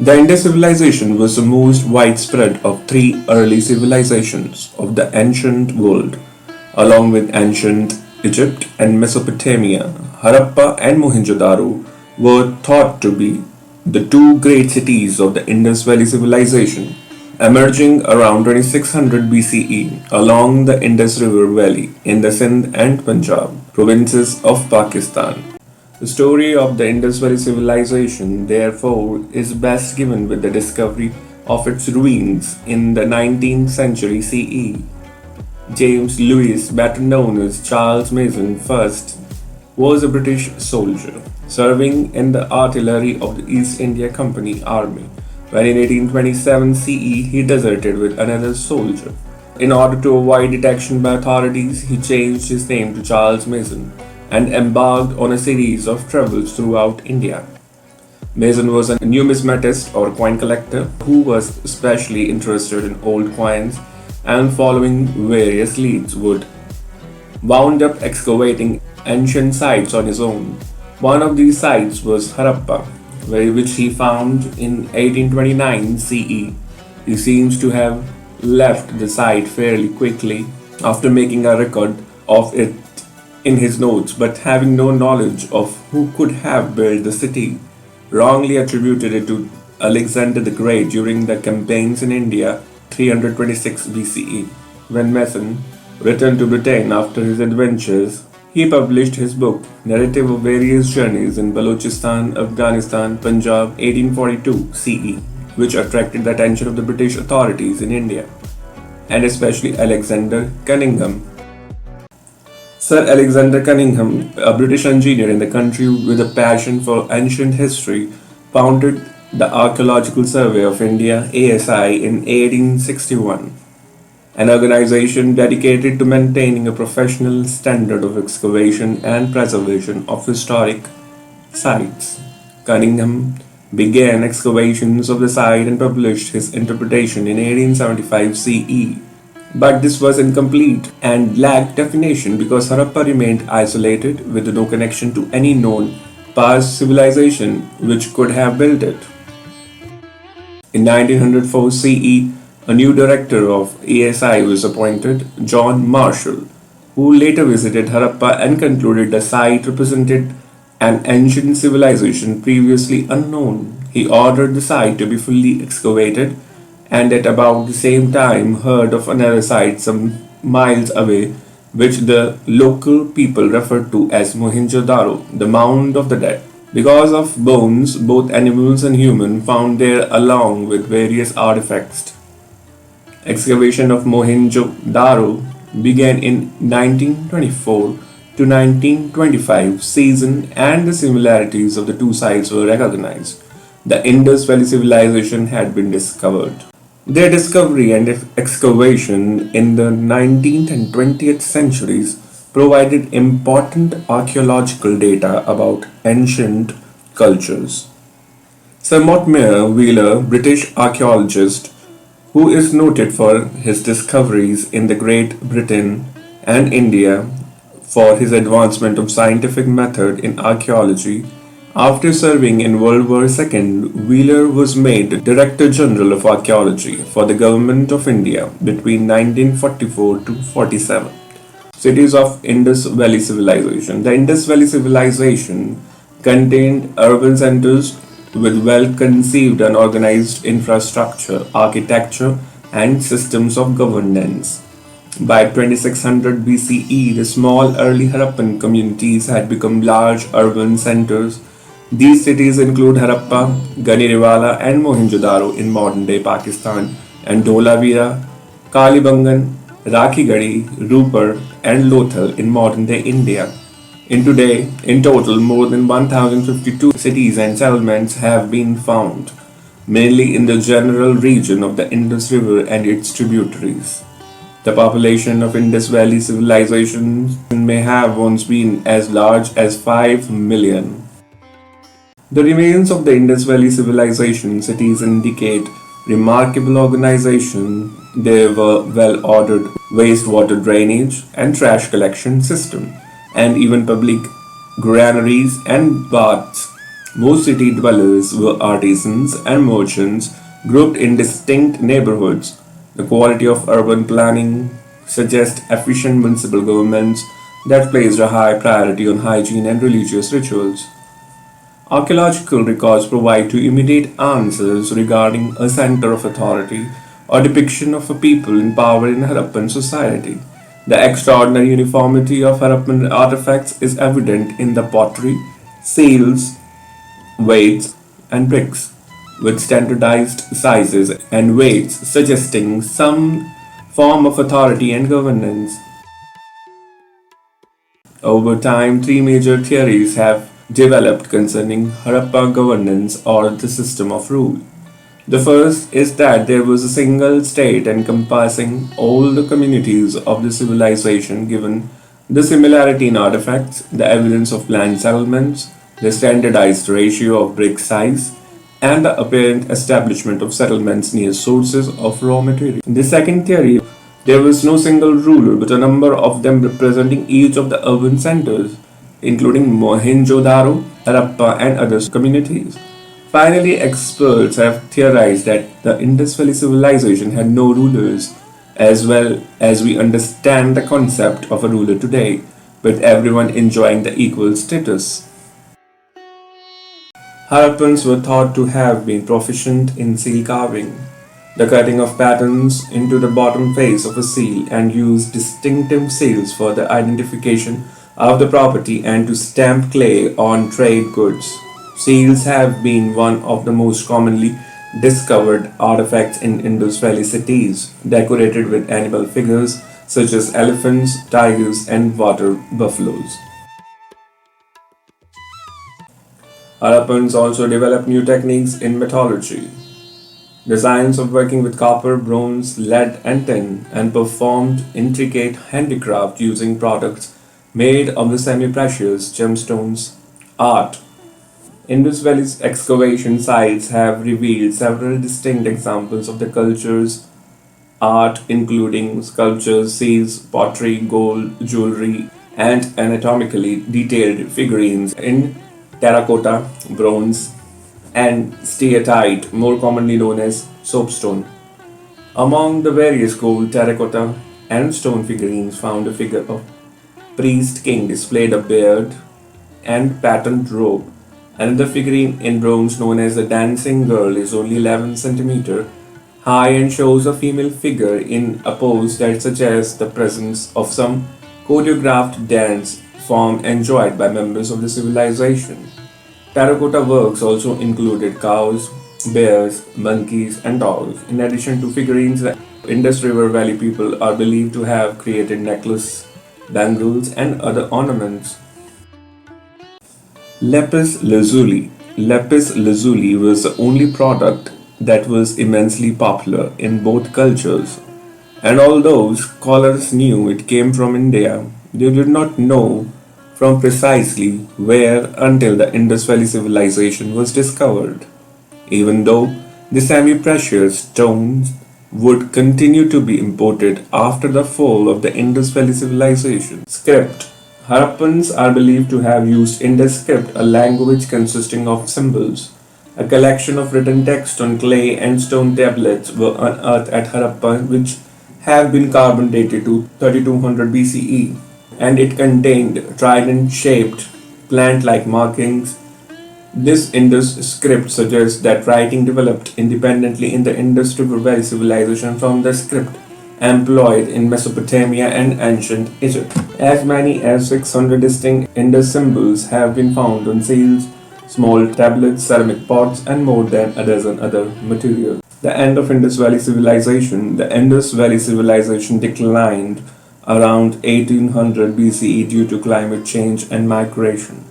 The Indus civilization was the most widespread of three early civilizations of the ancient world, along with ancient Egypt and Mesopotamia. Harappa and Mohenjodaro were thought to be the two great cities of the Indus Valley Civilization, emerging around 2600 BCE along the Indus River Valley in the Sindh and Punjab provinces of Pakistan. The story of the Indus Valley Civilization, therefore, is best given with the discovery of its ruins in the 19th century CE. James Lewis, better known as Charles Mason I, was a British soldier serving in the artillery of the East India Company Army when in 1827 CE he deserted with another soldier. In order to avoid detection by authorities, he changed his name to Charles Mason and embarked on a series of travels throughout India. Mason was a numismatist or coin collector who was especially interested in old coins and following various leads wound up excavating ancient sites on his own. One of these sites was Harappa, which he found in 1829 CE. He seems to have left the site fairly quickly after making a record of it in his notes, but having no knowledge of who could have built the city, wrongly attributed it to Alexander the Great during the campaigns in India 326 BCE. When Mason returned to Britain after his adventures, he published his book, Narrative of Various Journeys in Balochistan, Afghanistan, Punjab, 1842 CE, which attracted the attention of the British authorities in India, and especially Alexander Cunningham. Sir Alexander Cunningham, a British engineer in the country with a passion for ancient history, founded the Archaeological Survey of India (ASI) in 1861, an organization dedicated to maintaining a professional standard of excavation and preservation of historic sites. Cunningham began excavations of the site and published his interpretation in 1875 CE. But this was incomplete and lacked definition because Harappa remained isolated with no connection to any known past civilization which could have built it. In 1904 CE, a new director of ASI was appointed, John Marshall, who later visited Harappa and concluded the site represented an ancient civilization previously unknown. He ordered the site to be fully excavated and at about the same time heard of another site some miles away which the local people referred to as Mohenjo-daro, the Mound of the Dead, because of bones, both animals and human, found there along with various artifacts. Excavation of Mohenjo-daro began in 1924 to 1925 season and the similarities of the two sites were recognized. The Indus Valley Civilization had been discovered. Their discovery and excavation in the 19th and 20th centuries provided important archaeological data about ancient cultures. Sir Mortimer Wheeler, British archaeologist, who is noted for his discoveries in the Great Britain and India for his advancement of scientific method in archaeology. After serving in World War II, Wheeler was made Director General of Archaeology for the Government of India between 1944 to 47. Cities of Indus Valley Civilization. The Indus Valley Civilization contained urban centers with well-conceived and organized infrastructure, architecture, and systems of governance. By 2600 BCE, the small early Harappan communities had become large urban centers. These cities include Harappa, Ganeriwala, and Mohenjo-daro in modern-day Pakistan, and Dholavira, Kalibangan, Rakhigadi, Rupar, and Lothal in modern-day India. In total, more than 1,052 cities and settlements have been found, mainly in the general region of the Indus River and its tributaries. The population of Indus Valley Civilization may have once been as large as 5 million. The remains of the Indus Valley Civilization cities indicate remarkable organization. There were well-ordered wastewater drainage and trash collection system, and even public granaries and baths. Most city dwellers were artisans and merchants grouped in distinct neighborhoods. The quality of urban planning suggests efficient municipal governments that placed a high priority on hygiene and religious rituals. Archaeological records provide two immediate answers regarding a center of authority or depiction of a people in power in Harappan society. The extraordinary uniformity of Harappan artifacts is evident in the pottery, seals, weights, and bricks, with standardized sizes and weights suggesting some form of authority and governance. Over time, three major theories have developed concerning Harappa governance or the system of rule. The first is that there was a single state encompassing all the communities of the civilization given the similarity in artifacts, the evidence of planned settlements, the standardized ratio of brick size, and the apparent establishment of settlements near sources of raw material. In the second theory, there was no single ruler but a number of them representing each of the urban centers, including Mohenjodaro, Harappa, and other communities. Finally, experts have theorized that the Indus Valley Civilization had no rulers, as well as we understand the concept of a ruler today, with everyone enjoying the equal status. Harappans were thought to have been proficient in seal carving, the cutting of patterns into the bottom face of a seal, and used distinctive seals for the identification of the property and to stamp clay on trade goods. Seals have been one of the most commonly discovered artifacts in Indus Valley cities, decorated with animal figures such as elephants, tigers, and water buffaloes. Harappans also developed new techniques in metallurgy, the science of working with copper, bronze, lead, and tin, and performed intricate handicraft using products made of the semi precious gemstones. Art. Indus Valley's excavation sites have revealed several distinct examples of the culture's art, including sculptures, seals, pottery, gold, jewelry, and anatomically detailed figurines in terracotta, bronze, and steatite, more commonly known as soapstone. Among the various gold, terracotta, and stone figurines found a figure of priest king displayed a beard and patterned robe. Another figurine in bronze known as the dancing girl is only 11 centimeter high and shows a female figure in a pose that suggests the presence of some choreographed dance form enjoyed by members of the civilization. Terracotta works also included cows, bears, monkeys, and dogs. In addition to figurines, the Indus River Valley people are believed to have created necklaces, bangles, and other ornaments. Lapis lazuli. Lapis lazuli was the only product that was immensely popular in both cultures. And although scholars knew it came from India, they did not know from precisely where until the Indus Valley Civilization was discovered. Even though the semi-precious stones would continue to be imported after the fall of the Indus Valley Civilization. Script. Harappans are believed to have used Indus script, a language consisting of symbols. A collection of written text on clay and stone tablets were unearthed at Harappa, which have been carbon dated to 3200 BCE, and it contained trident shaped plant like markings. This Indus script suggests that writing developed independently in the Indus River Valley civilization from the script employed in Mesopotamia and ancient Egypt. As many as 600 distinct Indus symbols have been found on seals, small tablets, ceramic pots, and more than a dozen other materials. The end of Indus Valley Civilization. The Indus Valley Civilization declined around 1800 BCE due to climate change and migration.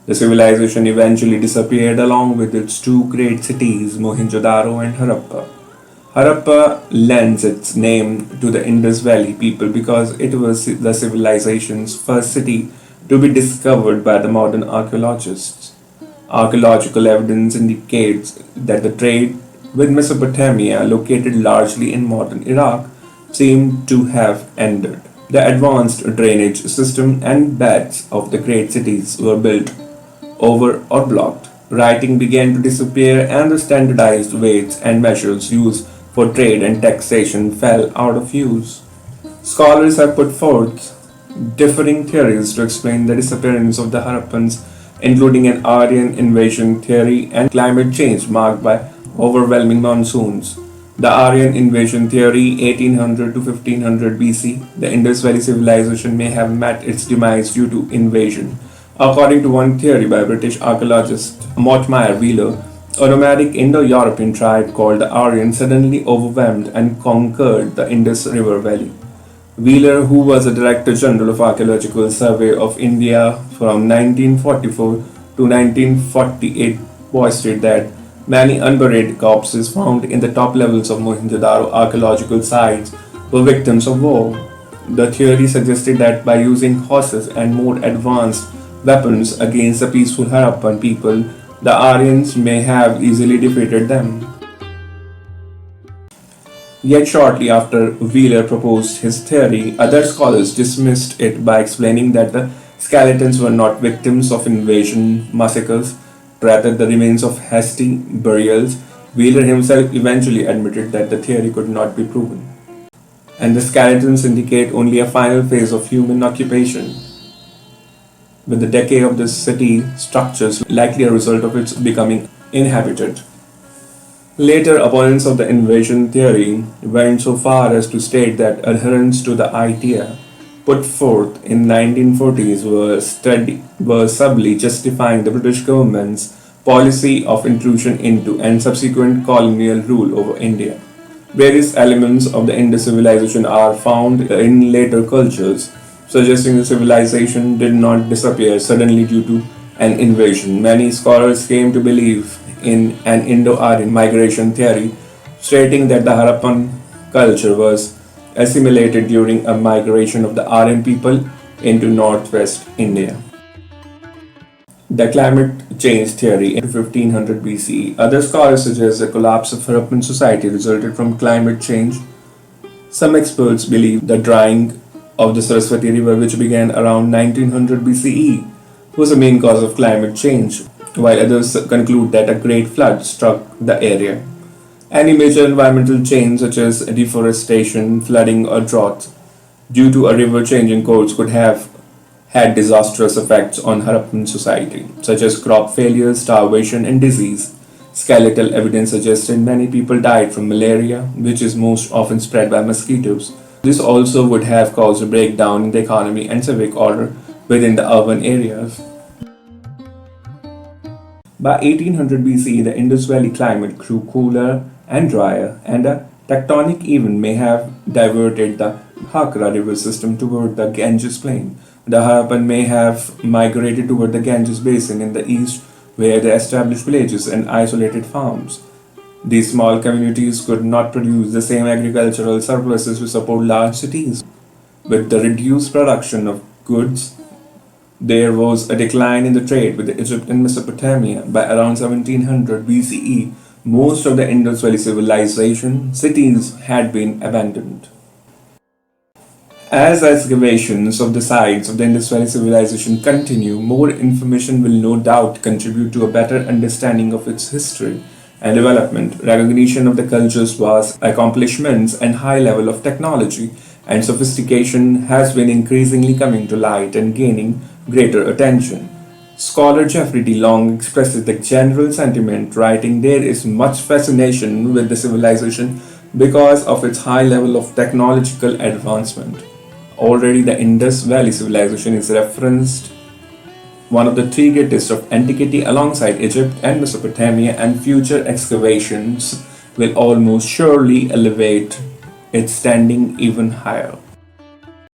The civilization eventually disappeared along with its two great cities, Mohenjodaro and Harappa. Harappa lends its name to the Indus Valley people because it was the civilization's first city to be discovered by the modern archaeologists. Archaeological evidence indicates that the trade with Mesopotamia, located largely in modern Iraq, seemed to have ended. The advanced drainage system and baths of the great cities were built over or blocked, writing began to disappear and the standardized weights and measures used for trade and taxation fell out of use. Scholars have put forth differing theories to explain the disappearance of the Harappans, including an Aryan invasion theory and climate change marked by overwhelming monsoons. The Aryan invasion theory, 1800 to 1500 BC, the Indus Valley Civilization may have met its demise due to invasion. According to one theory by British archaeologist Mortimer Wheeler, a nomadic Indo-European tribe called the Aryan suddenly overwhelmed and conquered the Indus River Valley. Wheeler, who was the Director General of Archaeological Survey of India from 1944 to 1948, boasted that many unburied corpses found in the top levels of Mohenjodaro archaeological sites were victims of war. The theory suggested that by using horses and more advanced weapons against the peaceful Harappan people, the Aryans may have easily defeated them. Yet shortly after Wheeler proposed his theory, other scholars dismissed it by explaining that the skeletons were not victims of invasion massacres, rather the remains of hasty burials. Wheeler himself eventually admitted that the theory could not be proven, and the skeletons indicate only a final phase of human occupation, with the decay of the city structures likely a result of its becoming inhabited. Later, opponents of the invasion theory went so far as to state that adherents to the idea put forth in 1940s were subtly justifying the British government's policy of intrusion into and subsequent colonial rule over India. Various elements of the Indus civilization are found in later cultures, suggesting the civilization did not disappear suddenly due to an invasion. Many scholars came to believe in an Indo-Aryan migration theory, stating that the Harappan culture was assimilated during a migration of the Aryan people into northwest India. The climate change theory in 1500 BCE. Other scholars suggest the collapse of Harappan society resulted from climate change. Some experts believe the drying of the Saraswati River, which began around 1900 BCE, was the main cause of climate change, while others conclude that a great flood struck the area. Any major environmental change such as deforestation, flooding or drought due to a river changing course could have had disastrous effects on Harappan society, such as crop failures, starvation and disease. Skeletal evidence suggested many people died from malaria, which is most often spread by mosquitoes. This also would have caused a breakdown in the economy and civic order within the urban areas. By 1800 BC, the Indus Valley climate grew cooler and drier, and a tectonic event may have diverted the Hakra river system toward the Ganges plain. The Harappan may have migrated toward the Ganges basin in the east, where they established villages and isolated farms. These small communities could not produce the same agricultural surpluses to support large cities. With the reduced production of goods, there was a decline in the trade with Egypt and Mesopotamia. By around 1700 BCE, most of the Indus Valley Civilization cities had been abandoned. As excavations of the sites of the Indus Valley Civilization continue, more information will no doubt contribute to a better understanding of its history and development. Recognition of the culture's vast accomplishments and high level of technology and sophistication has been increasingly coming to light and gaining greater attention. Scholar Jeffrey D. Long expresses the general sentiment, writing, "There is much fascination with the civilization because of its high level of technological advancement. Already the Indus Valley Civilization is referenced one of the three greatest of antiquity alongside Egypt and Mesopotamia, and future excavations will almost surely elevate its standing even higher."